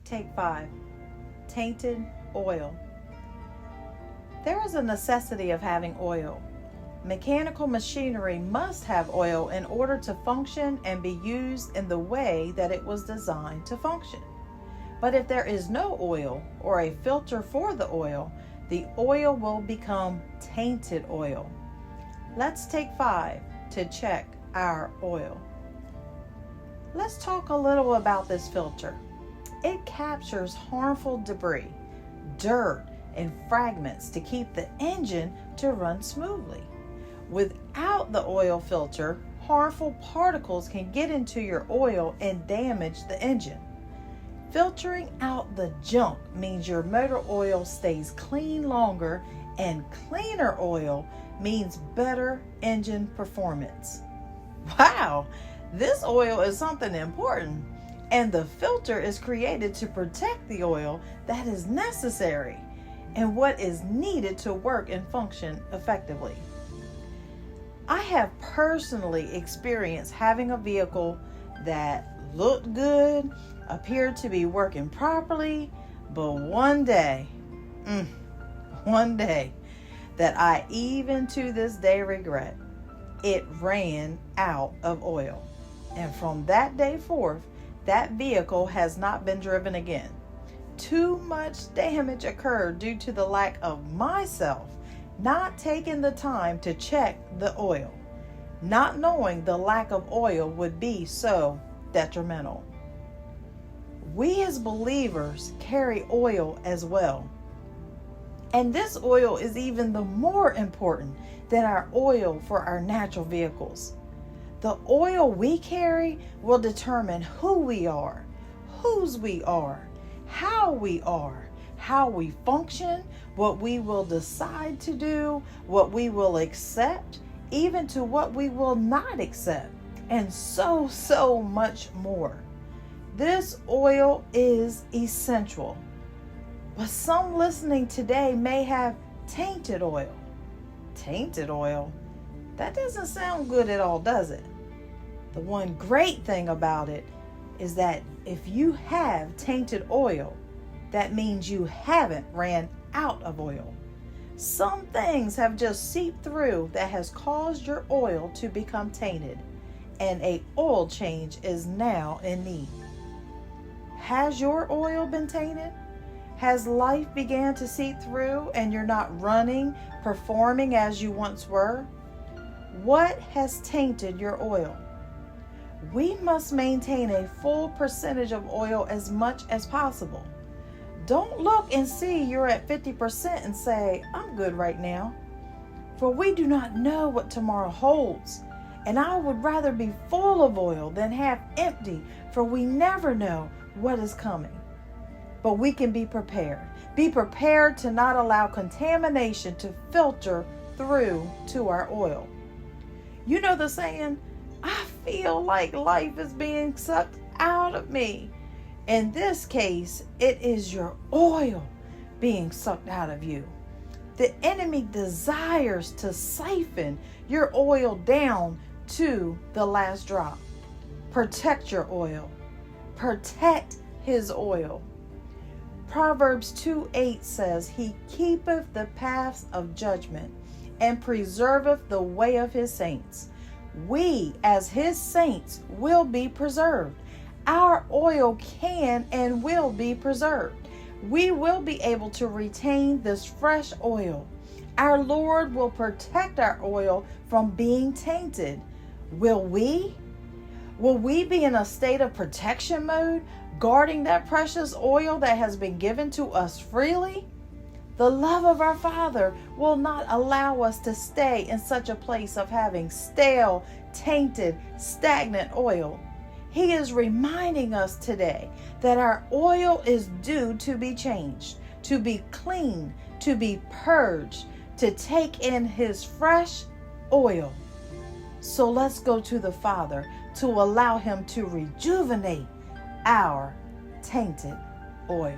Take 5. Tainted oil. There is a necessity of having oil. Mechanical machinery must have oil in order to function and be used in the way that it was designed to function. But if there is no oil or a filter for the oil will become tainted oil. Let's take 5 to check our oil. Let's talk a little about this filter. It captures harmful debris, dirt, and fragments to keep the engine to run smoothly. Without the oil filter, harmful particles can get into your oil and damage the engine. Filtering out the junk means your motor oil stays clean longer, and cleaner oil means better engine performance. Wow, this oil is something important, and the filter is created to protect the oil that is necessary and what is needed to work and function effectively. I have personally experienced having a vehicle that looked good, appeared to be working properly, but one day that I even to this day regret, it ran out of oil. And from that day forth, that vehicle has not been driven again. Too much damage occurred due to the lack of myself not taking the time to check the oil, not knowing the lack of oil would be so detrimental. We as believers carry oil as well. And this oil is even the more important than our oil for our natural vehicles. The oil we carry will determine who we are, whose we are, how we function, what we will decide to do, what we will accept, even to what we will not accept, and so much more. This oil is essential. But some listening today may have tainted oil. Tainted oil? That doesn't sound good at all, does it? The one great thing about it is that if you have tainted oil, that means you haven't ran out of oil. Some things have just seeped through that has caused your oil to become tainted, and an oil change is now in need. Has your oil been tainted? Has life began to seep through and you're not running, performing as you once were? What has tainted your oil? We must maintain a full percentage of oil as much as possible. Don't look and see you're at 50% and say, I'm good right now. For we do not know what tomorrow holds. And I would rather be full of oil than half empty, for we never know what is coming. But we can be prepared. Be prepared to not allow contamination to filter through to our oil. You know the saying, I feel like life is being sucked out of me. In this case, it is your oil being sucked out of you. The enemy desires to siphon your oil down to the last drop. Protect your oil. Protect his oil. Proverbs 2:8 says, He keepeth the paths of judgment and preserveth the way of his saints. We, as his saints, will be preserved. Our oil can and will be preserved. We will be able to retain this fresh oil. Our Lord will protect our oil from being tainted. Will we? Will we be in a state of protection mode, guarding that precious oil that has been given to us freely? The love of our Father will not allow us to stay in such a place of having stale, tainted, stagnant oil. He is reminding us today that our oil is due to be changed, to be cleaned, to be purged, to take in his fresh oil. So let's go to the Father to allow him to rejuvenate our tainted oil.